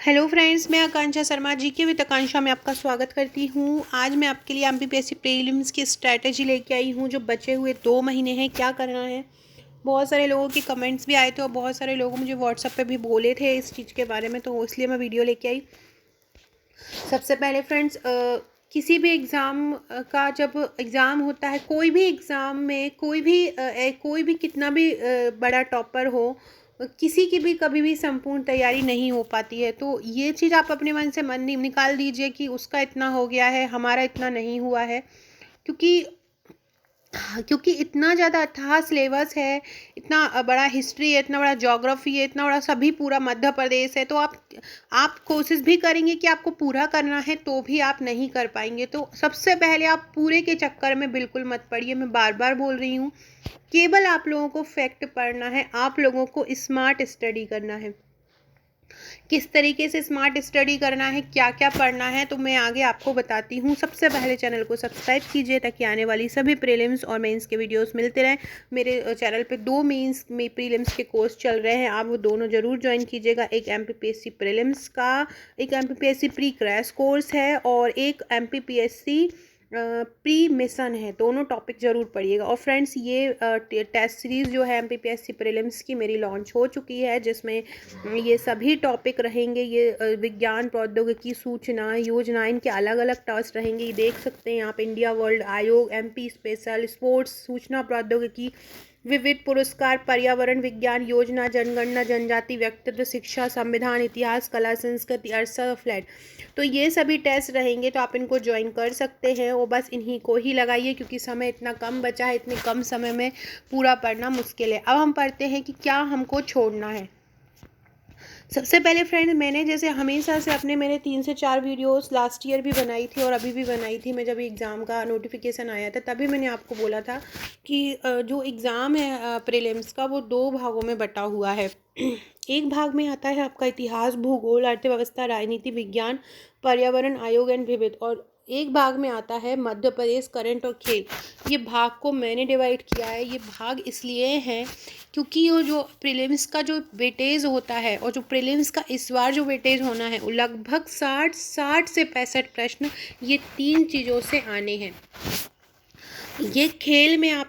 Hello friends, मैं आकांक्षा Sharma GK with आकांक्षा में आपका स्वागत करती हूँ। आज मैं आपके लिए एमपीपीएससी प्रीलिम्स की स्ट्रैटेजी लेके आई हूँ। जो बचे हुए 2 महीने हैं, क्या करना है। बहुत सारे लोगों के कमेंट्स भी आए थे और बहुत सारे लोगों मुझे व्हाट्सएप पे भी बोले थे इस चीज़ के बारे में, तो इसलिए मैं वीडियो लेके आई। सबसे पहले फ्रेंड्स, किसी भी एग्ज़ाम का जब एग्ज़ाम होता है, कोई भी एग्ज़ाम में कोई भी कितना भी बड़ा टॉपर हो, किसी की भी कभी भी संपूर्ण तैयारी नहीं हो पाती है। तो ये चीज़ आप अपने मन से निकाल दीजिए कि उसका इतना हो गया है, हमारा इतना नहीं हुआ है। क्योंकि क्योंकि इतना ज़्यादा अथाह सिलेबस है, इतना बड़ा हिस्ट्री है, इतना बड़ा ज्योग्राफी है, इतना बड़ा सभी पूरा मध्य प्रदेश है। तो आप कोशिश भी करेंगे कि आपको पूरा करना है तो भी आप नहीं कर पाएंगे। तो सबसे पहले आप पूरे के चक्कर में बिल्कुल मत पड़िए। मैं बार बार बोल रही हूँ, केवल आप लोगों को फैक्ट पढ़ना है, आप लोगों को स्मार्ट स्टडी करना है। किस तरीके से स्मार्ट स्टडी करना है, क्या क्या पढ़ना है, तो मैं आगे आपको बताती हूँ। सबसे पहले चैनल को सब्सक्राइब कीजिए ताकि आने वाली सभी प्रीलिम्स और मेंस के वीडियोस मिलते रहें। मेरे चैनल पे 2 मेंस में प्रीलिम्स के कोर्स चल रहे हैं, आप वो दोनों ज़रूर ज्वाइन कीजिएगा। एक एमपीपीएससी प्रीलिम्स का, एक एमपीपीएससी प्री क्रैश कोर्स है और एक एमपीपीएससी प्री मिशन है। दोनों टॉपिक ज़रूर पढ़िएगा। और फ्रेंड्स, ये टेस्ट सीरीज़ जो है एमपीपीएससी प्रीलिम्स की मेरी लॉन्च हो चुकी है, जिसमें ये सभी टॉपिक रहेंगे। ये विज्ञान, प्रौद्योगिकी, सूचना, योजना, इनके अलग अलग टेस्ट रहेंगे। ये देख सकते हैं आप, इंडिया वर्ल्ड आयोग, एमपी स्पेशल, स्पोर्ट्स, सूचना प्रौद्योगिकी, विविध पुरस्कार, पर्यावरण विज्ञान, योजना, जनगणना, जनजाति, व्यक्तित्व, शिक्षा, संविधान, इतिहास, कला, संस्कृति, अरसा, फ्लैट। तो ये सभी टेस्ट रहेंगे, तो आप इनको ज्वाइन कर सकते हैं। वो बस इन्हीं को ही लगाइए क्योंकि समय इतना कम बचा है, इतने कम समय में पूरा पढ़ना मुश्किल है। अब हम पढ़ते हैं कि क्या हमको छोड़ना है। सबसे पहले फ्रेंड, मैंने जैसे हमेशा से मेरे 3 से 4 वीडियोस लास्ट ईयर भी बनाई थी और अभी भी बनाई थी। मैं जब एग्ज़ाम का नोटिफिकेशन आया था तभी मैंने आपको बोला था कि जो एग्ज़ाम है प्रीलिम्स का, वो 2 भागों में बटा हुआ है। एक भाग में आता है आपका इतिहास, भूगोल, अर्थव्यवस्था, राजनीति विज्ञान, पर्यावरण, आयोग एंड विविध, और एक भाग में आता है मध्य प्रदेश, करंट और खेल। ये भाग को मैंने डिवाइड किया है। ये भाग इसलिए हैं क्योंकि वो जो प्रीलिम्स का जो वेटेज होता है और जो प्रीलिम्स का इस बार जो वेटेज होना है, वो लगभग 60 से 65 प्रश्न ये 3 चीज़ों से आने हैं। ये खेल में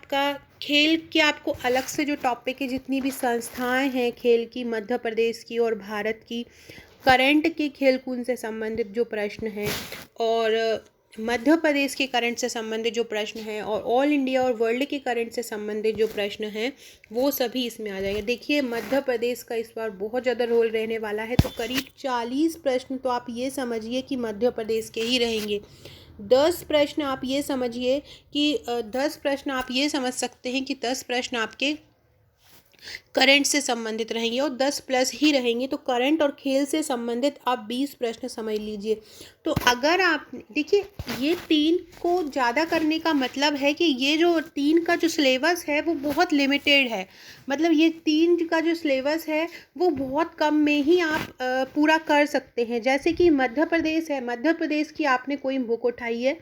खेल के आपको अलग से जो टॉपिक है, जितनी भी संस्थाएं हैं खेल की, मध्य प्रदेश की और भारत की, करंट के खेल कूद से संबंधित जो प्रश्न हैं और मध्य प्रदेश के करंट से संबंधित जो प्रश्न हैं और ऑल इंडिया और वर्ल्ड के करंट से संबंधित जो प्रश्न हैं, वो सभी इसमें आ जाएंगे। देखिए, मध्य प्रदेश का इस बार बहुत ज़्यादा रोल रहने वाला है। तो करीब 40 प्रश्न तो आप ये समझिए कि मध्य प्रदेश के ही रहेंगे। 10 प्रश्न आप ये समझिए कि 10 प्रश्न आप ये समझ सकते हैं कि 10 प्रश्न आपके करंट से संबंधित रहेंगे और 10 प्लस ही रहेंगे। तो करंट और खेल से संबंधित आप 20 प्रश्न समझ लीजिए। तो अगर आप देखिए, ये 3 को ज़्यादा करने का मतलब है कि ये जो 3 का जो सिलेबस है वो बहुत लिमिटेड है। मतलब ये 3 का जो सिलेबस है वो बहुत कम में ही आप पूरा कर सकते हैं। जैसे कि मध्य प्रदेश है, मध्य प्रदेश की आपने कोई बुक उठाई है,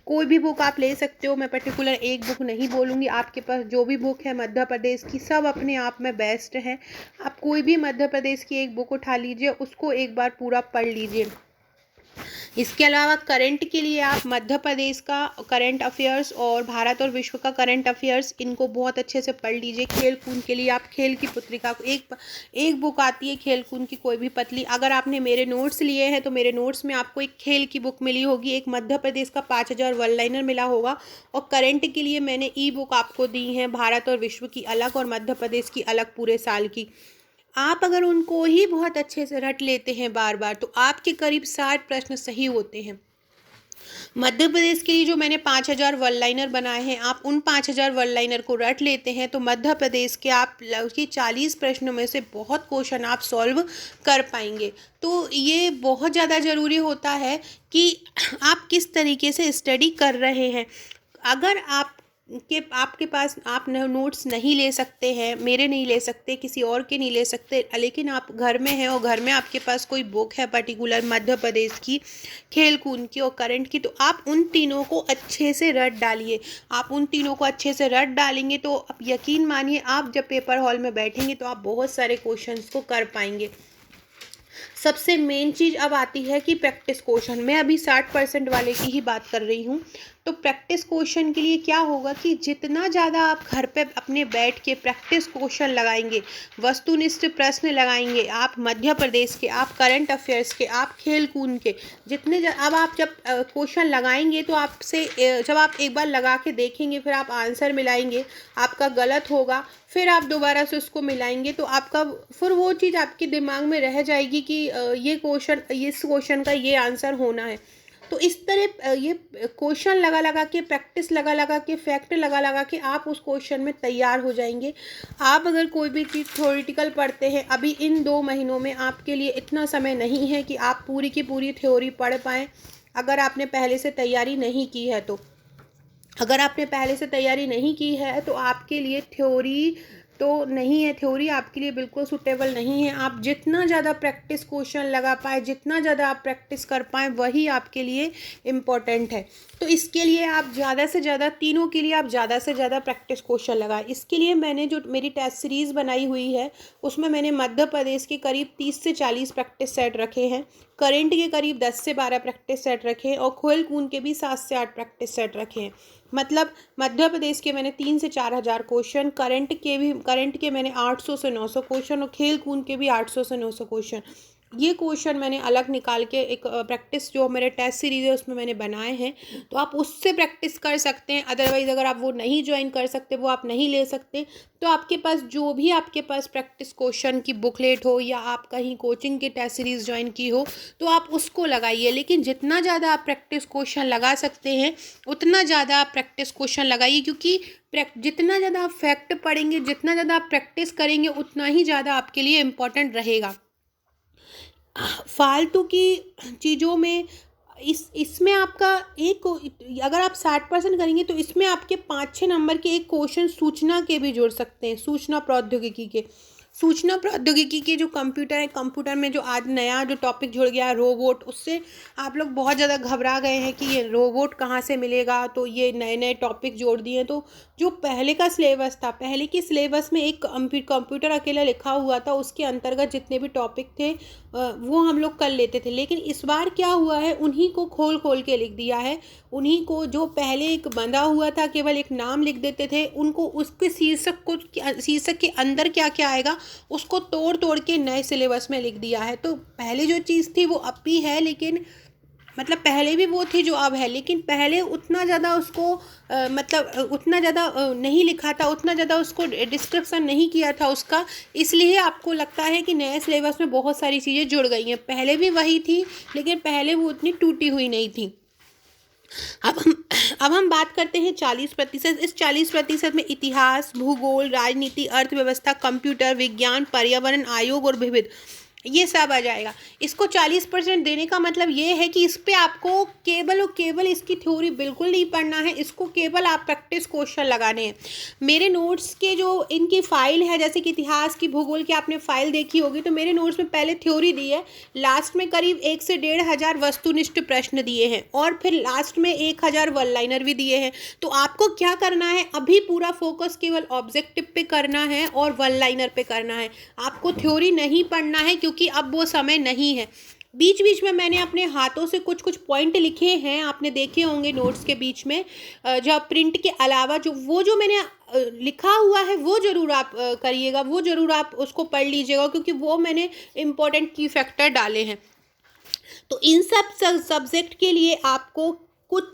कोई भी बुक आप ले सकते हो। मैं पर्टिकुलर एक बुक नहीं बोलूँगी, आपके पास जो भी बुक है मध्य प्रदेश की, सब अपने आप में बेस्ट है। आप कोई भी मध्य प्रदेश की एक बुक उठा लीजिए, उसको एक बार पूरा पढ़ लीजिए। इसके अलावा करंट के लिए आप मध्य प्रदेश का करंट अफेयर्स और भारत और विश्व का करंट अफेयर्स, इनको बहुत अच्छे से पढ़ लीजिए। खेल कूद के लिए आप खेल की पत्रिका को एक बुक आती है खेल कूद की, कोई भी पतली। अगर आपने मेरे नोट्स लिए हैं तो मेरे नोट्स में आपको एक खेल की बुक मिली होगी, एक मध्य प्रदेश का 5000 वन लाइनर मिला होगा, और करंट के लिए मैंने ई बुक आपको दी है, भारत और विश्व की अलग और मध्य प्रदेश की अलग पूरे साल की। आप अगर उनको ही बहुत अच्छे से रट लेते हैं बार बार, तो आपके करीब 60 प्रश्न सही होते हैं। मध्य प्रदेश के लिए जो मैंने 5000 वन लाइनर बनाए हैं, आप उन 5000 वन लाइनर को रट लेते हैं तो मध्य प्रदेश के आप उसकी 40 प्रश्नों में से बहुत क्वेश्चन आप सॉल्व कर पाएंगे। तो ये बहुत ज़्यादा ज़रूरी होता है कि आप किस तरीके से स्टडी कर रहे हैं। अगर आपके पास आप नोट्स नहीं ले सकते हैं, मेरे नहीं ले सकते, किसी और के नहीं ले सकते, लेकिन आप घर में हैं और घर में आपके पास कोई बुक है पर्टिकुलर मध्य प्रदेश की, खेल कूद की और करंट की, तो आप उन तीनों को अच्छे से रट डालिए। आप उन तीनों को अच्छे से रट डालेंगे तो आप यकीन मानिए, आप जब पेपर हॉल में बैठेंगे तो आप बहुत सारे क्वेश्चंस को कर पाएंगे। सबसे मेन चीज़ अब आती है कि प्रैक्टिस क्वेश्चन। मैं अभी 60% वाले की ही बात कर रही हूँ। तो प्रैक्टिस क्वेश्चन के लिए क्या होगा कि जितना ज़्यादा आप घर पे अपने बैठ के प्रैक्टिस क्वेश्चन लगाएंगे, वस्तुनिष्ठ प्रश्न लगाएंगे, आप मध्य प्रदेश के, आप करंट अफेयर्स के, आप खेल कूद के, अब आप जब क्वेश्चन लगाएंगे तो आपसे जब आप एक बार लगा के देखेंगे, फिर आप आंसर मिलाएंगे, आपका गलत होगा, फिर आप दोबारा से उसको मिलाएंगे, तो आपका फिर वो चीज़ आपके दिमाग में रह जाएगी कि ये क्वेश्चन, इस क्वेश्चन का ये आंसर होना है। तो इस तरह ये क्वेश्चन लगा लगा के, प्रैक्टिस लगा लगा के, फैक्ट लगा लगा के आप उस क्वेश्चन में तैयार हो जाएंगे। आप अगर कोई भी चीज़ थ्योरेटिकल पढ़ते हैं, अभी इन 2 महीनों में आपके लिए इतना समय नहीं है कि आप पूरी की पूरी थ्योरी पढ़ पाएँ, अगर आपने पहले से तैयारी नहीं की है तो। अगर आपने पहले से तैयारी नहीं की है तो आपके लिए थ्योरी तो नहीं है, थ्योरी आपके लिए बिल्कुल सूटेबल नहीं है। आप जितना ज़्यादा प्रैक्टिस क्वेश्चन लगा पाए, जितना ज़्यादा आप प्रैक्टिस कर पाएँ, वही आपके लिए इम्पोर्टेंट है। तो इसके लिए आप ज़्यादा से ज़्यादा, तीनों के लिए आप ज़्यादा से ज़्यादा प्रैक्टिस क्वेश्चन लगाएं। इसके लिए मैंने जो मेरी टेस्ट सीरीज़ बनाई हुई है, उसमें मैंने मध्य प्रदेश के करीब 30 से 40 प्रैक्टिस सेट रखे हैं, करंट के करीब 10 से 12 प्रैक्टिस सेट रखे हैं, और खेल कूद के भी 7 से 8 प्रैक्टिस सेट रखे हैं। मतलब मध्य प्रदेश के मैंने 3 से 4 हज़ार क्वेश्चन, करंट के मैंने 800 से 900 क्वेश्चन, और खेल कूद के भी 800 से 900 क्वेश्चन। ये क्वेश्चन मैंने अलग निकाल के एक प्रैक्टिस जो मेरे टेस्ट सीरीज़ है उसमें मैंने बनाए हैं, तो आप उससे प्रैक्टिस कर सकते हैं। अदरवाइज़ अगर आप वो नहीं ज्वाइन कर सकते, वो आप नहीं ले सकते, तो आपके पास जो भी आपके पास प्रैक्टिस क्वेश्चन की बुकलेट हो, या आप कहीं कोचिंग की टेस्ट सीरीज़ ज्वाइन की हो, तो आप उसको लगाइए। लेकिन जितना ज़्यादा आप प्रैक्टिस क्वेश्चन लगा सकते हैं, उतना ज़्यादा आप प्रैक्टिस क्वेश्चन लगाइए, क्योंकि जितना ज़्यादा आप फैक्ट पढ़ेंगे, जितना ज़्यादा आप प्रैक्टिस करेंगे, उतना ही ज़्यादा आपके लिए इम्पोर्टेंट रहेगा। फालतू की चीज़ों में इसमें आपका एक, अगर आप 60% करेंगे तो इसमें आपके 5-6 नंबर के एक क्वेश्चन सूचना के भी जुड़ सकते हैं, सूचना प्रौद्योगिकी के जो कंप्यूटर है, कंप्यूटर में जो आज नया जो टॉपिक जुड़ गया है रोबोट, उससे आप लोग बहुत ज़्यादा घबरा गए हैं कि ये रोबोट कहाँ से मिलेगा, तो ये नए नए टॉपिक जोड़ दिए। तो जो पहले का सिलेबस था, पहले के सिलेबस में एक कंप्यूटर अकेला लिखा हुआ था, उसके अंतर्गत जितने भी टॉपिक थे वो हम लोग कर लेते थे। लेकिन इस बार क्या हुआ है, उन्हीं को खोल खोल के लिख दिया है, उन्हीं को जो पहले एक बंधा हुआ था, केवल एक नाम लिख देते थे, उनको उसके शीर्षक के अंदर क्या क्या आएगा उसको तोड़ तोड़ के नए सिलेबस में लिख दिया है। तो पहले जो चीज़ थी वो अब भी है, लेकिन मतलब पहले भी वो थी जो अब है, लेकिन पहले उतना ज़्यादा उसको उतना ज़्यादा नहीं लिखा था, उतना ज़्यादा उसको डिस्क्रिप्शन नहीं किया था उसका, इसलिए आपको लगता है कि नए सिलेबस में बहुत सारी चीज़ें जुड़ गई हैं। पहले भी वही थी, लेकिन पहले वो उतनी टूटी हुई नहीं थी। अब हम बात करते हैं 40%। इस 40% में इतिहास, भूगोल, राजनीति, अर्थव्यवस्था, कंप्यूटर विज्ञान, पर्यावरण, आयोग और विविध, ये सब आ जाएगा। इसको 40% देने का मतलब ये है कि इस पे आपको केवल और केवल इसकी थ्योरी बिल्कुल नहीं पढ़ना है, इसको केवल आप प्रैक्टिस क्वेश्चन लगाने हैं। मेरे नोट्स के जो इनकी फाइल है, जैसे कि इतिहास की, भूगोल की आपने फाइल देखी होगी, तो मेरे नोट्स में पहले थ्योरी दी है, लास्ट में करीब 1 से 1.5 हज़ार वस्तुनिष्ठ प्रश्न दिए हैं, और फिर लास्ट में 1000 वन लाइनर भी दिए हैं। तो आपको क्या करना है, अभी पूरा फोकस केवल ऑब्जेक्टिव पे करना है और वन लाइनर पे करना है। आपको थ्योरी नहीं पढ़ना है, क्योंकि अब वो समय नहीं है। बीच बीच में मैंने अपने हाथों से कुछ कुछ पॉइंट लिखे हैं, आपने देखे होंगे नोट्स के बीच में, जब प्रिंट के अलावा जो मैंने लिखा हुआ है वो ज़रूर आप करिएगा, वो ज़रूर आप उसको पढ़ लीजिएगा, क्योंकि वो मैंने इम्पोर्टेंट की फैक्टर डाले हैं। तो इन सब सब्जेक्ट के लिए आपको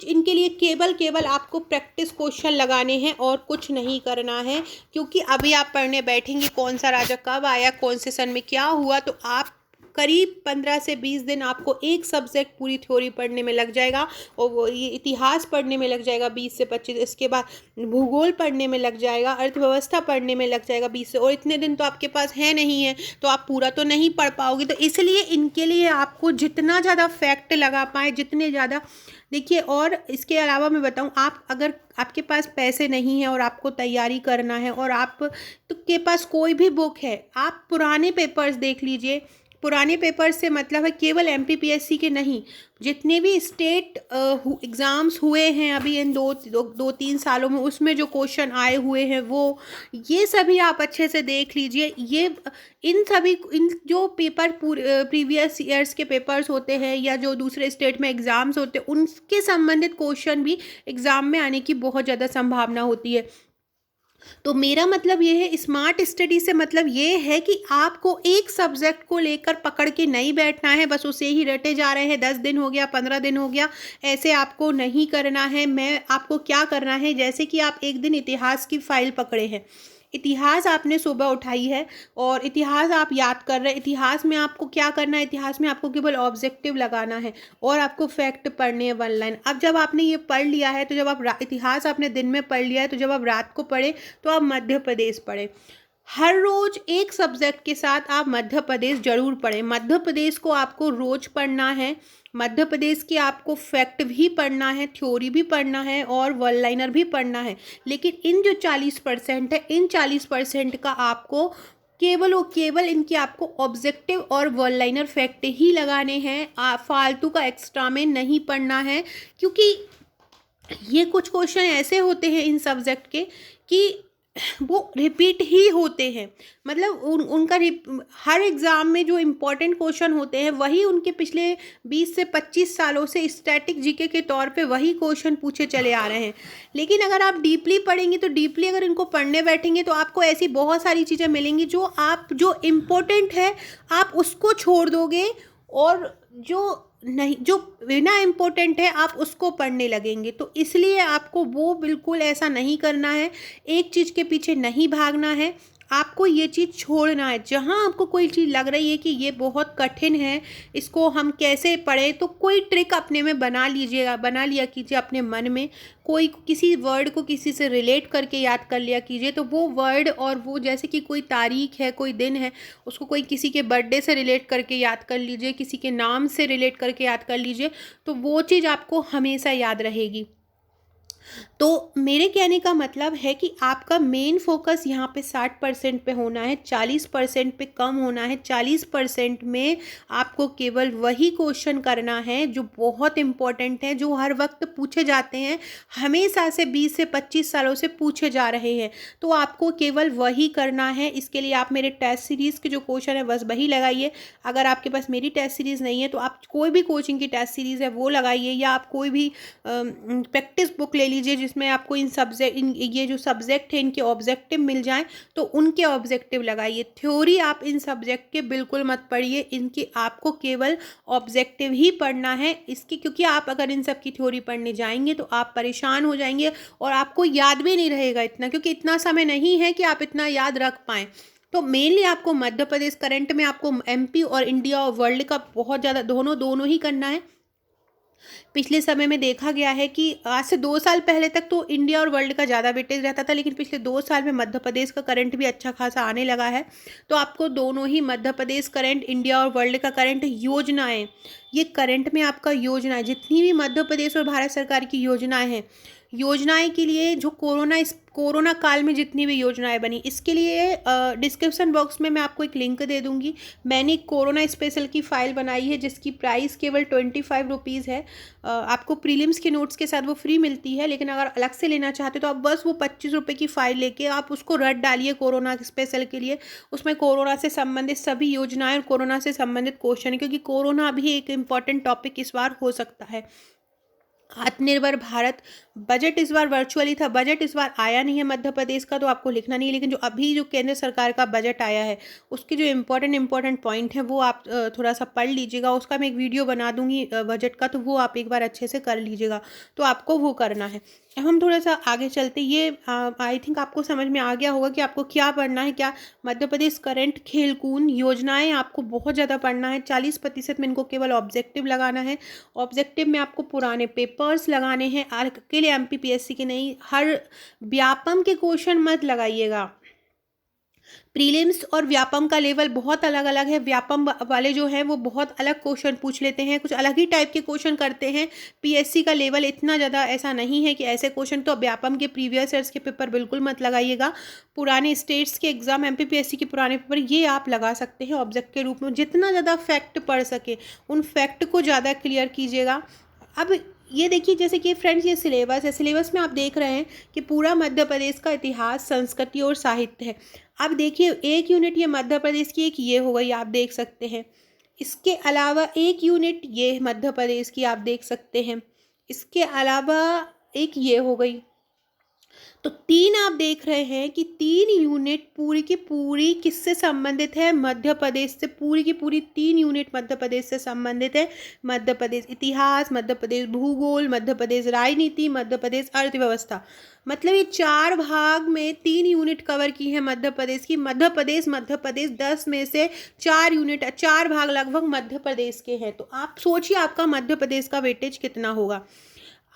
इनके लिए केवल आपको प्रैक्टिस क्वेश्चन लगाने हैं और कुछ नहीं करना है, क्योंकि अभी आप पढ़ने बैठेंगे कौन सा राजा कब आया, कौन से सन में क्या हुआ, तो आप करीब 15 से 20 दिन आपको एक सब्जेक्ट पूरी थ्योरी पढ़ने में लग जाएगा, और वो ये इतिहास पढ़ने में लग जाएगा 20 से 25, इसके बाद भूगोल पढ़ने में लग जाएगा, अर्थव्यवस्था पढ़ने में लग जाएगा 20 से, और इतने दिन तो आपके पास है नहीं है, तो आप पूरा तो नहीं पढ़ पाओगे। तो इसलिए इनके लिए आपको जितना ज़्यादा फैक्ट लगा पाए, जितने ज़्यादा देखिए। और इसके अलावा मैं बताऊं, आप अगर आपके पास पैसे नहीं है और आपको तैयारी करना है, और आप तो के पास कोई भी बुक है, आप पुराने पेपर्स देख लीजिए, पुराने पेपर से मतलब है केवल एमपीपीएससी के नहीं, जितने भी स्टेट एग्ज़ाम्स हुए हैं अभी इन दो तीन सालों में, उसमें जो क्वेश्चन आए हुए हैं वो ये सभी आप अच्छे से देख लीजिए। ये इन जो पेपर प्रीवियस ईयर्स के पेपर्स होते हैं या जो दूसरे स्टेट में एग्ज़ाम्स होते हैं, उनके संबंधित क्वेश्चन भी एग्ज़ाम में आने की बहुत ज़्यादा संभावना होती है। तो मेरा मतलब ये है, स्मार्ट स्टडी से मतलब ये है कि आपको एक सब्जेक्ट को लेकर पकड़ के नहीं बैठना है, बस उसे ही रटे जा रहे हैं, 10 दिन हो गया, 15 दिन हो गया, ऐसे आपको नहीं करना है। मैं आपको क्या करना है, जैसे कि आप एक दिन इतिहास की फाइल पकड़े हैं, इतिहास आपने सुबह उठाई है और इतिहास आप याद कर रहे हैं। इतिहास में आपको क्या करना है, इतिहास में आपको केवल ऑब्जेक्टिव लगाना है और आपको फैक्ट पढ़ने हैं 1 लाइन। अब जब आपने ये पढ़ लिया है तो जब आप इतिहास आपने दिन में पढ़ लिया है, तो जब आप रात को पढ़े तो आप मध्य प्रदेश पढ़े। हर रोज एक सब्जेक्ट के साथ आप मध्य प्रदेश जरूर पढ़ें। मध्य प्रदेश को आपको रोज पढ़ना है, मध्य प्रदेश की आपको फैक्ट भी पढ़ना है, थ्योरी भी पढ़ना है और वन लाइनर भी पढ़ना है। लेकिन इन जो 40% है, इन 40% का आपको केवल और केवल इनके आपको ऑब्जेक्टिव और वन लाइनर फैक्ट ही लगाने हैं। फालतू का एक्स्ट्रा में नहीं पढ़ना है, क्योंकि ये कुछ क्वेश्चन ऐसे होते हैं इन सब्जेक्ट के कि वो रिपीट ही होते हैं। मतलब उनका हर एग्ज़ाम में जो इम्पोर्टेंट क्वेश्चन होते हैं वही उनके पिछले 20 से 25 सालों से स्टैटिक जीके के तौर पे वही क्वेश्चन पूछे चले आ रहे हैं। लेकिन अगर आप डीपली पढ़ेंगे, तो डीपली अगर इनको पढ़ने बैठेंगे तो आपको ऐसी बहुत सारी चीज़ें मिलेंगी जो इम्पोर्टेंट है आप उसको छोड़ दोगे, और जो बिना इम्पोर्टेंट है आप उसको पढ़ने लगेंगे। तो इसलिए आपको वो बिल्कुल ऐसा नहीं करना है, एक चीज़ के पीछे नहीं भागना है, आपको ये चीज़ छोड़ना है। जहाँ आपको कोई चीज़ लग रही है कि ये बहुत कठिन है, इसको हम कैसे पढ़ें, तो कोई ट्रिक अपने में बना लिया कीजिए अपने मन में। कोई किसी वर्ड को किसी से रिलेट करके याद कर लिया कीजिए, तो वो वर्ड और वो, जैसे कि कोई तारीख है, कोई दिन है, उसको कोई किसी के बर्थडे से रिलेट करके याद कर लीजिए, किसी के नाम से रिलेट करके याद कर लीजिए, तो वो चीज़ आपको हमेशा याद रहेगी। तो मेरे कहने का मतलब है कि आपका मेन फोकस यहाँ पे 60% पे होना है, 40% पे कम होना है। 40% में आपको केवल वही क्वेश्चन करना है जो बहुत इम्पोर्टेंट है, जो हर वक्त पूछे जाते हैं, हमेशा से 20 से 25 सालों से पूछे जा रहे हैं। तो आपको केवल वही करना है। इसके लिए आप मेरे टेस्ट सीरीज़ के जो क्वेश्चन है बस वही लगाइए। अगर आपके पास मेरी टेस्ट सीरीज़ नहीं है तो आप कोई भी कोचिंग की टेस्ट सीरीज़ है वो लगाइए, या आप कोई भी प्रैक्टिस बुक ले लीजिए जिसमें आपको ये जो सब्जेक्ट है इनके ऑब्जेक्टिव मिल जाएं, तो उनके ऑब्जेक्टिव लगाइए। थ्योरी आप इन सब्जेक्ट के बिल्कुल मत पढ़िए, इनकी आपको केवल ऑब्जेक्टिव ही पढ़ना है इसकी, क्योंकि आप अगर इन सब की थ्योरी पढ़ने जाएंगे तो आप परेशान हो जाएंगे और आपको याद भी नहीं रहेगा इतना, क्योंकि इतना समय नहीं है कि आप इतना याद रख पाएँ। तो मेनली आपको मध्य प्रदेश करंट में आपको एमपी और इंडिया और वर्ल्ड का बहुत ज़्यादा दोनों ही करना है। पिछले समय में देखा गया है कि आज से 2 साल पहले तक तो इंडिया और वर्ल्ड का ज़्यादा वेटेज रहता था, लेकिन पिछले 2 साल में मध्य प्रदेश का करंट भी अच्छा खासा आने लगा है। तो आपको दोनों ही मध्य प्रदेश करंट, इंडिया और वर्ल्ड का करंट योजनाएं, ये करंट में आपका योजनाएं, जितनी भी मध्य प्रदेश और भारत सरकार की योजनाएं हैं, योजनाएं के लिए जो कोरोना काल में जितनी भी योजनाएं बनी, इसके लिए डिस्क्रिप्शन बॉक्स में मैं आपको एक लिंक दे दूंगी। मैंने कोरोना स्पेशल की फ़ाइल बनाई है जिसकी प्राइस केवल 25 रुपीज़ है। आपको प्रीलिम्स के नोट्स के साथ वो फ्री मिलती है, लेकिन अगर अलग से लेना चाहते तो आप बस वो 25 रुपये की फ़ाइल लेके आप उसको रट डालिए कोरोना स्पेशल के लिए। उसमें कोरोना से संबंधित सभी योजनाएं और कोरोना से संबंधित क्वेश्चन है, क्योंकि कोरोना भी एक इम्पॉर्टेंट टॉपिक इस बार हो सकता है। आत्मनिर्भर भारत बजट इस बार वर्चुअली था, बजट इस बार आया नहीं है मध्य प्रदेश का, तो आपको लिखना नहीं है। लेकिन जो केंद्र सरकार का बजट आया है उसके जो इम्पोर्टेंट पॉइंट है वो आप थोड़ा सा पढ़ लीजिएगा। उसका मैं एक वीडियो बना दूंगी बजट का, तो वो आप एक बार अच्छे से कर लीजिएगा। तो आपको वो करना है। अब हम थोड़ा सा आगे चलते, ये आई थिंक आपको समझ में आ गया होगा कि आपको क्या पढ़ना है। क्या मध्य प्रदेश करंट, खेलकूद योजनाएं आपको बहुत ज़्यादा पढ़ना है। 40% में इनको केवल ऑब्जेक्टिव लगाना है। ऑब्जेक्टिव में आपको पुराने पेपर्स लगाने हैं, अकेले एमपीपीएससी के नहीं, हर व्यापम के क्वेश्चन मत लगाइएगा। प्रीलिम्स और व्यापम का लेवल बहुत अलग अलग है। व्यापम वाले जो हैं वो बहुत अलग क्वेश्चन पूछ लेते हैं, कुछ अलग ही टाइप के क्वेश्चन करते हैं। पीएससी का लेवल इतना ज़्यादा ऐसा नहीं है कि ऐसे क्वेश्चन, तो व्यापम के प्रीवियस ईयर्स के पेपर बिल्कुल मत लगाइएगा। पुराने स्टेट्स के एग्जाम, एमपीपीएससी के पुराने पेपर ये आप लगा सकते हैं ऑब्जेक्ट के रूप में। जितना ज़्यादा फैक्ट पढ़ सके उन फैक्ट को ज़्यादा क्लियर कीजिएगा। अब ये देखिए, जैसे कि फ्रेंड्स ये सिलेबस है, सिलेबस में आप देख रहे हैं कि पूरा मध्य प्रदेश का इतिहास, संस्कृति और साहित्य है। अब देखिए एक यूनिट ये मध्य प्रदेश की एक ये हो गई, आप देख सकते हैं। इसके अलावा एक यूनिट ये मध्य प्रदेश की आप देख सकते हैं। इसके अलावा एक ये हो गई। तो 3 आप देख रहे हैं कि 3 यूनिट पूरी की पूरी किससे संबंधित है? मध्य प्रदेश से। पूरी की पूरी 3 यूनिट मध्य प्रदेश से संबंधित है। मध्य प्रदेश इतिहास, मध्य प्रदेश भूगोल, मध्य प्रदेश राजनीति, मध्य प्रदेश अर्थव्यवस्था। मतलब ये 4 भाग में 3 यूनिट कवर की है मध्य प्रदेश की। मध्य प्रदेश 10 में से 4 यूनिट, 4 भाग लगभग मध्य प्रदेश के हैं। तो आप सोचिए आपका मध्य प्रदेश का वेटेज कितना होगा।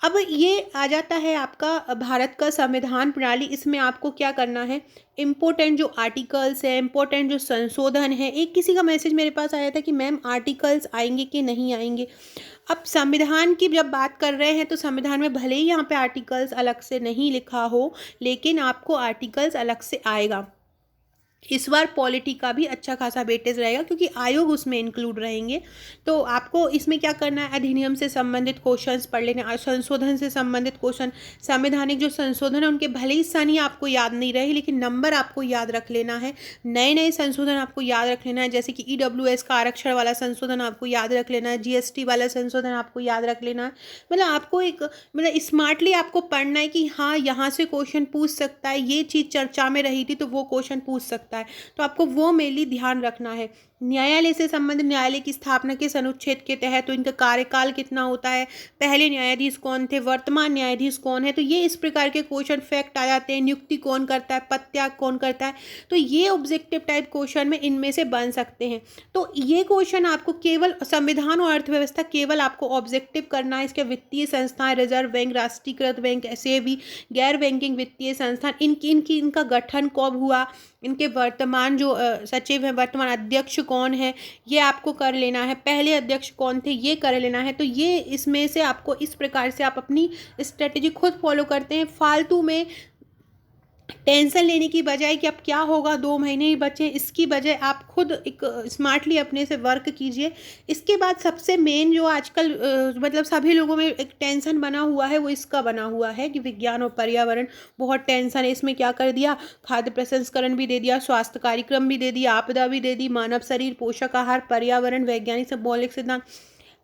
अब ये आ जाता है आपका भारत का संविधान प्रणाली। इसमें आपको क्या करना है, इम्पोर्टेंट जो आर्टिकल्स है, इम्पोर्टेंट जो संशोधन है। एक किसी का मैसेज मेरे पास आया था कि मैम आर्टिकल्स आएंगे कि नहीं आएंगे। अब संविधान की जब बात कर रहे हैं तो संविधान में भले ही यहाँ पे आर्टिकल्स अलग से नहीं लिखा हो, लेकिन आपको आर्टिकल्स अलग से आएगा। इस बार पॉलिटी का भी अच्छा खासा वेटेज रहेगा क्योंकि आयोग उसमें इंक्लूड रहेंगे। तो आपको इसमें क्या करना है, अधिनियम से संबंधित क्वेश्चंस पढ़ लेना, संशोधन से संबंधित क्वेश्चन, संवैधानिक जो संशोधन है उनके भले ही सन आपको याद नहीं रहे लेकिन नंबर आपको याद रख लेना है। नए नए संशोधन आपको याद रख लेना है, जैसे कि ईडब्ल्यूएस का आरक्षण वाला संशोधन आपको याद रख लेना है, जीएसटी वाला संशोधन आपको याद रख लेना है। मतलब आपको एक स्मार्टली आपको पढ़ना है कि हाँ यहाँ से क्वेश्चन पूछ सकता है, ये चीज़ चर्चा में रही थी तो वो क्वेश्चन पूछ सकता है। तो आपको वो मेनली ध्यान रखना है। न्यायालय से संबंधित, न्यायालय की स्थापना किस अनुच्छेद के तहत, तो इनका कार्यकाल कितना होता है, पहले न्यायाधीश कौन थे, वर्तमान न्यायाधीश कौन है। तो ये इस प्रकार के क्वेश्चन फैक्ट आ जाते हैं। नियुक्ति कौन करता है, पदत्याग कौन करता है। तो ये ऑब्जेक्टिव टाइप क्वेश्चन में इनमें से बन सकते हैं। तो ये क्वेश्चन आपको केवल संविधान और अर्थव्यवस्था केवल आपको ऑब्जेक्टिव करना है। इसके वित्तीय संस्थाएं, रिजर्व बैंक, राष्ट्रीयकृत बैंक, ऐसे भी गैर बैंकिंग वित्तीय संस्थान, इनका गठन कब हुआ, इनके वर्तमान जो सचिव हैं, वर्तमान अध्यक्ष कौन है, ये आपको कर लेना है। पहले अध्यक्ष कौन थे ये कर लेना है। तो ये इसमें से आपको इस प्रकार से आप अपनी स्ट्रेटेजी खुद फॉलो करते हैं। फालतू में टेंशन लेने की बजाय कि अब क्या होगा, 2 महीने ही बचे, इसकी बजाय आप खुद एक स्मार्टली अपने से वर्क कीजिए। इसके बाद सबसे मेन जो आजकल मतलब सभी लोगों में एक टेंशन बना हुआ है वो इसका बना हुआ है कि विज्ञान और पर्यावरण बहुत टेंशन है। इसमें क्या कर दिया, खाद्य प्रसंस्करण भी दे दिया, स्वास्थ्य कार्यक्रम भी दे दिया, आपदा भी दे दी, मानव शरीर, पोषक आहार, पर्यावरण, वैज्ञानिक मौलिक सिद्धांत।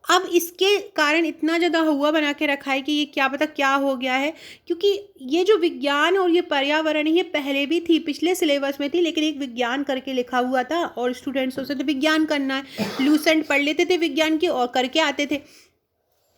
अब इसके कारण इतना ज़्यादा हुआ बना के रखा है कि ये क्या पता क्या हो गया है। क्योंकि ये जो विज्ञान और ये पर्यावरण है ये पहले भी थी, पिछले सिलेबस में थी, लेकिन एक विज्ञान करके लिखा हुआ था और स्टूडेंट्स सोचते थे विज्ञान करना है, लूसेंट पढ़ लेते थे विज्ञान के और करके आते थे।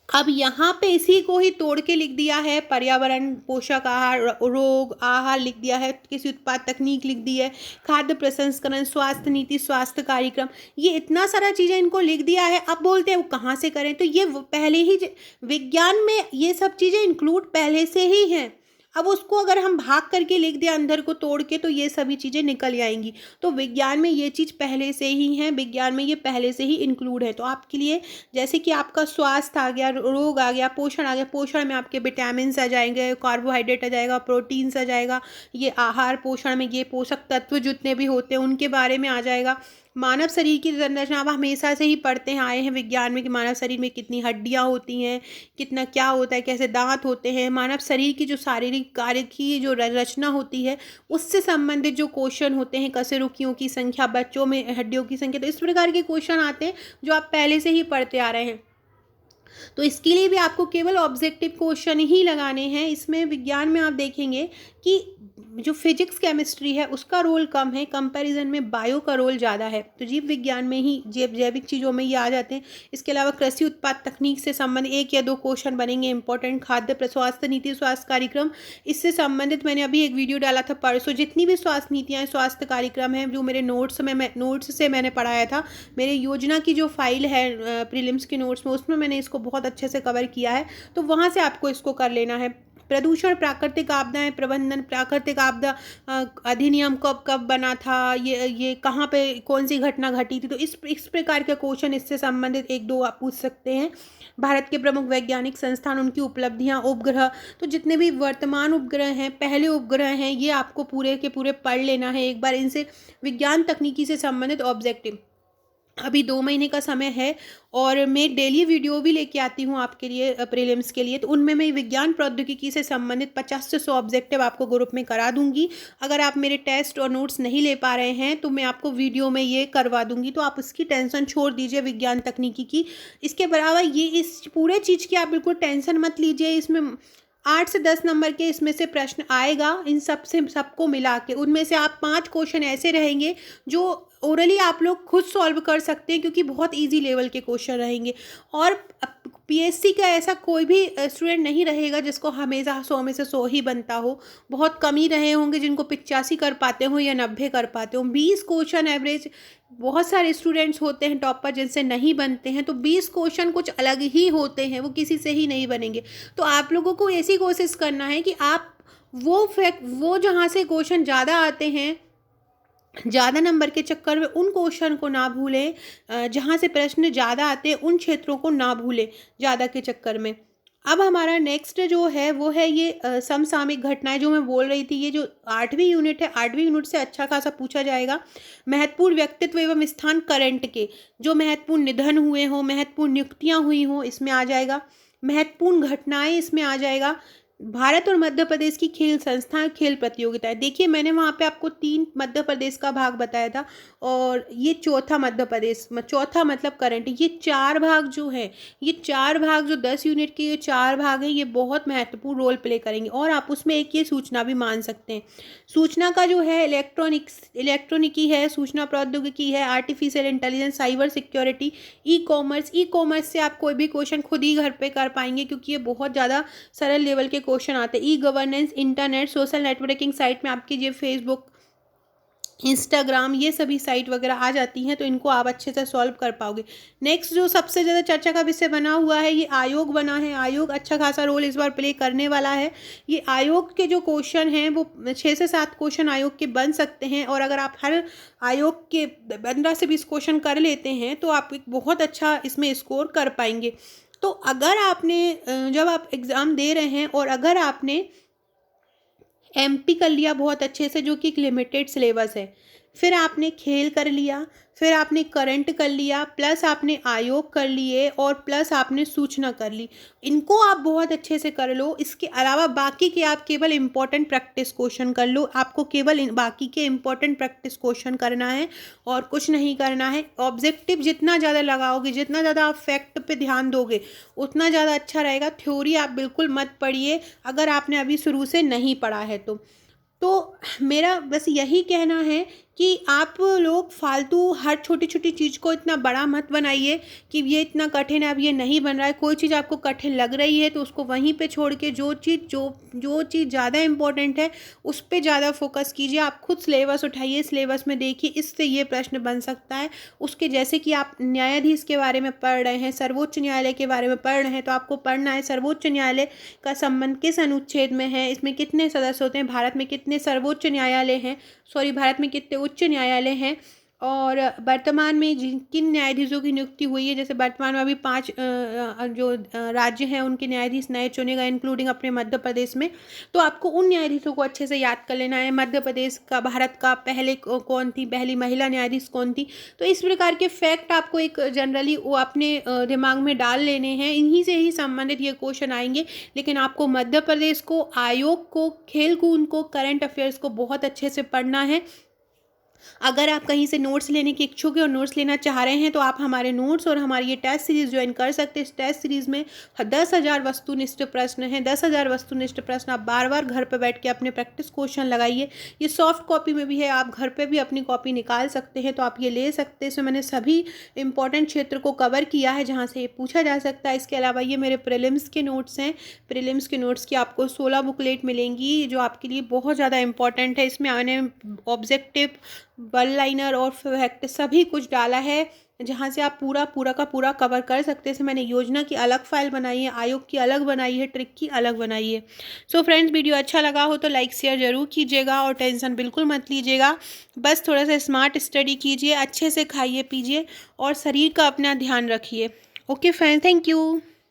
अब यहाँ पे इसी को ही तोड़ के लिख दिया है, पर्यावरण, पोषक आहार, रोग आहार लिख दिया है, कृषि उत्पाद तकनीक लिख दी है, खाद्य प्रसंस्करण, स्वास्थ्य नीति, स्वास्थ्य कार्यक्रम, ये इतना सारा चीज़ें इनको लिख दिया है। अब बोलते हैं वो कहाँ से करें, तो ये पहले ही विज्ञान में ये सब चीज़ें इंक्लूड पहले से ही हैं। अब उसको अगर हम भाग करके लिख दें अंदर को तोड़ के तो ये सभी चीज़ें निकल आएंगी। तो विज्ञान में ये चीज़ पहले से ही है, विज्ञान में ये पहले से ही इंक्लूड है। तो आपके लिए जैसे कि आपका स्वास्थ्य आ गया, रोग आ गया, पोषण आ गया, पोषण में आपके विटामिन आ जाएंगे, कार्बोहाइड्रेट आ जाएगा, प्रोटीन्स आ जाएगा, ये आहार पोषण में ये पोषक तत्व जितने भी होते हैं उनके बारे में आ जाएगा। मानव शरीर की संरचना आप हमेशा से ही पढ़ते हैं आए हैं विज्ञान में कि मानव शरीर में कितनी हड्डियां होती हैं, कितना क्या होता है, कैसे दांत होते हैं, मानव शरीर की जो शारीरिक कार्य की जो रचना होती है उससे संबंधित जो क्वेश्चन होते हैं, कशेरुकियों की संख्या, बच्चों में हड्डियों की संख्या, तो इस प्रकार के क्वेश्चन आते हैं जो आप पहले से ही पढ़ते आ रहे हैं। तो इसके लिए भी आपको केवल ऑब्जेक्टिव क्वेश्चन ही लगाने हैं। इसमें विज्ञान में आप देखेंगे कि जो फिजिक्स केमिस्ट्री है उसका रोल कम है, कंपैरिजन में बायो का रोल ज़्यादा है। तो जीव विज्ञान में ही जैविक चीज़ों में ये आ जाते हैं। इसके अलावा कृषि उत्पाद तकनीक से संबंधित 1 या 2 क्वेश्चन बनेंगे इंपॉर्टेंट। खाद्य स्वास्थ्य नीति, स्वास्थ्य कार्यक्रम, इससे संबंधित मैंने अभी एक वीडियो डाला था परसों। जितनी भी स्वास्थ्य नीतियाँ हैं, स्वास्थ्य कार्यक्रम है, जो मेरे नोट्स से मैंने पढ़ाया था, मेरे योजना की जो फाइल है प्रीलिम्स के नोट्स में, उसमें मैंने इसको बहुत अच्छे से कवर किया है। तो वहाँ से आपको इसको कर लेना है। प्रदूषण प्राकृतिक आपदाएं प्रबंधन, प्राकृतिक आपदा अधिनियम कब कब बना था, ये कहाँ पे कौन सी घटना घटी थी, तो इस प्रकार के क्वेश्चन इससे संबंधित एक दो आप पूछ सकते हैं। भारत के प्रमुख वैज्ञानिक संस्थान, उनकी उपलब्धियां, उपग्रह, तो जितने भी वर्तमान उपग्रह हैं, पहले उपग्रह हैं, ये आपको पूरे के पूरे पढ़ लेना है एक बार। इनसे विज्ञान तकनीकी से संबंधित ऑब्जेक्टिव, अभी 2 महीने का समय है और मैं डेली वीडियो भी लेके आती हूँ आपके लिए प्रीलिम्स के लिए, तो उनमें मैं विज्ञान प्रौद्योगिकी से संबंधित 50 से 100 ऑब्जेक्टिव आपको ग्रुप में करा दूंगी। अगर आप मेरे टेस्ट और नोट्स नहीं ले पा रहे हैं तो मैं आपको वीडियो में ये करवा दूंगी, तो आप उसकी टेंशन छोड़ दीजिए विज्ञान तकनीकी की। इसके अलावा ये इस पूरे चीज़ की आप बिल्कुल टेंशन मत लीजिए, इसमें 8 से 10 नंबर के इसमें से प्रश्न आएगा, इन सबको मिला के उनमें से आप 5 क्वेश्चन ऐसे रहेंगे जो ओरली आप लोग खुद सॉल्व कर सकते हैं, क्योंकि बहुत इजी लेवल के क्वेश्चन रहेंगे। और पीएससी का ऐसा कोई भी स्टूडेंट नहीं रहेगा जिसको हमेशा 100 में से 100 ही बनता हो, बहुत कम ही रहे होंगे जिनको 85 कर पाते हो या 90 कर पाते हो। 20 क्वेश्चन एवरेज, बहुत सारे स्टूडेंट्स होते हैं टॉपर जिनसे नहीं बनते हैं, तो 20 क्वेश्चन कुछ अलग ही होते हैं, वो किसी से ही नहीं बनेंगे। तो आप लोगों को ऐसी कोशिश करना है कि आप वो जहाँ से क्वेश्चन ज़्यादा आते हैं, ज़्यादा नंबर के चक्कर में उन क्वेश्चन को ना भूलें, जहाँ से प्रश्न ज़्यादा आते हैं उन क्षेत्रों को ना भूलें ज़्यादा के चक्कर में। अब हमारा नेक्स्ट जो है वो है ये समसामयिक घटनाएं, जो मैं बोल रही थी, ये जो 8वीं यूनिट है, 8वीं यूनिट से अच्छा खासा पूछा जाएगा। महत्वपूर्ण व्यक्तित्व एवं स्थान करंट के, जो महत्वपूर्ण निधन हुए हों, महत्वपूर्ण नियुक्तियाँ हुई हों, इसमें आ जाएगा। महत्वपूर्ण घटनाएं इसमें आ जाएगा। भारत और मध्य प्रदेश की खेल संस्थाएं, खेल प्रतियोगिताएं, देखिए मैंने वहाँ पे आपको 3 मध्य प्रदेश का भाग बताया था और ये चौथा मध्य प्रदेश, चौथा मतलब करंट। ये 4 भाग जो है, ये 4 भाग जो 10 यूनिट के ये 4 भाग हैं, ये बहुत महत्वपूर्ण रोल प्ले करेंगे। और आप उसमें एक ये सूचना भी मान सकते हैं। सूचना का जो है इलेक्ट्रॉनिकी है, सूचना प्रौद्योगिकी है, artificial intelligence, cyber security, e commerce से आप कोई भी क्वेश्चन खुद ही घर पे कर पाएंगे, क्योंकि ये बहुत ज़्यादा सरल लेवल के क्वेश्चन आते हैं। E governance, internet, social networking site में आपकी ये फेसबुक, इंस्टाग्राम, ये सभी साइट वगैरह आ जाती हैं, तो इनको आप अच्छे से सॉल्व कर पाओगे। नेक्स्ट जो सबसे ज़्यादा चर्चा का विषय बना हुआ है, ये आयोग बना है। आयोग अच्छा खासा रोल इस बार प्ले करने वाला है। ये आयोग के जो क्वेश्चन हैं वो 6 से 7 क्वेश्चन आयोग के बन सकते हैं, और अगर आप हर आयोग के 15 से 20 क्वेश्चन कर लेते हैं तो आप एक बहुत अच्छा इसमें स्कोर कर पाएंगे। तो अगर आपने जब आप एग्ज़ाम दे रहे हैं और अगर आपने एमपी कर लिया बहुत अच्छे से, जो कि एक लिमिटेड सिलेबस है, फिर आपने खेल कर लिया, फिर आपने करंट कर लिया, प्लस आपने आयोग कर लिए और प्लस आपने सूचना कर ली, इनको आप बहुत अच्छे से कर लो। इसके अलावा बाकी के आप केवल इम्पोर्टेंट प्रैक्टिस क्वेश्चन कर लो। आपको केवल बाकी के इम्पोर्टेंट प्रैक्टिस क्वेश्चन करना है और कुछ नहीं करना है। ऑब्जेक्टिव जितना ज़्यादा लगाओगे, जितना ज़्यादा आप फैक्ट पे ध्यान दोगे, उतना ज़्यादा अच्छा रहेगा। थ्योरी आप बिल्कुल मत पढ़िए अगर आपने अभी शुरू से नहीं पढ़ा है तो मेरा बस यही कहना है कि आप लोग फालतू हर छोटी छोटी चीज़ को इतना बड़ा मत बनाइए कि ये इतना कठिन है, अब ये नहीं बन रहा है। कोई चीज़ आपको कठिन लग रही है तो उसको वहीं पे छोड़ के जो चीज़ ज़्यादा इम्पोर्टेंट है उस पर ज़्यादा फोकस कीजिए। आप खुद सिलेबस उठाइए, सिलेबस में देखिए इससे ये प्रश्न बन सकता है उसके। जैसे कि आप न्यायाधीश के बारे में पढ़ रहे हैं, सर्वोच्च न्यायालय के बारे में पढ़ रहे हैं, तो आपको पढ़ना है सर्वोच्च न्यायालय का संबंध किस अनुच्छेद में है, इसमें कितने सदस्य होते हैं, भारत में कितने सर्वोच्च न्यायालय हैं, भारत में कितने उच्च न्यायालय हैं, और वर्तमान में किन न्यायाधीशों की नियुक्ति हुई है। जैसे वर्तमान में अभी 5 जो राज्य हैं उनके न्यायाधीश नए चुने गए, इंक्लूडिंग अपने मध्य प्रदेश में। तो आपको उन न्यायाधीशों को अच्छे से याद कर लेना है। मध्य प्रदेश का, भारत का पहले कौन थी, पहली महिला न्यायाधीश कौन थी। तो इस प्रकार के फैक्ट आपको एक जनरली वो अपने दिमाग में डाल लेने हैं। इन्हीं से ही संबंधित ये क्वेश्चन आएंगे। लेकिन आपको मध्य प्रदेश को, आयोग को, खेल कूद को, करंट अफेयर्स को बहुत अच्छे से पढ़ना है। अगर आप कहीं से नोट्स लेने के इच्छुक हैं और नोट्स लेना चाह रहे हैं तो आप हमारे नोट्स और हमारी ये टेस्ट सीरीज़ ज्वाइन कर सकते हैं। इस टेस्ट सीरीज़ में 10,000 वस्तुनिष्ठ प्रश्न हैं। 10,000 वस्तुनिष्ठ प्रश्न आप बार बार घर पर बैठ के अपने प्रैक्टिस क्वेश्चन लगाइए। ये सॉफ्ट कॉपी में भी है, आप घर पर भी अपनी कॉपी निकाल सकते हैं, तो आप ये ले सकते हैं। इसमें मैंने सभी इंपॉर्टेंट क्षेत्र को कवर किया है जहाँ से ये पूछा जा सकता है। इसके अलावा ये मेरे प्रीलिम्स के नोट्स हैं। प्रीलिम्स के नोट्स की आपको 16 बुकलेट मिलेंगी जो आपके लिए बहुत ज़्यादा इंपॉर्टेंट है। इसमें आने ऑब्जेक्टिव, वन लाइनर और फैक्ट सभी कुछ डाला है। जहाँ से आप पूरा का पूरा कवर कर सकते हैं। मैंने योजना की अलग फाइल बनाई है, आयोग की अलग बनाई है, ट्रिक की अलग बनाई है। सो फ्रेंड्स, वीडियो अच्छा लगा हो तो लाइक शेयर ज़रूर कीजिएगा और टेंशन बिल्कुल मत लीजिएगा। बस थोड़ा सा स्मार्ट स्टडी कीजिए, अच्छे से खाइए पीजिए और शरीर का अपना ध्यान रखिए। Okay friends, thank you.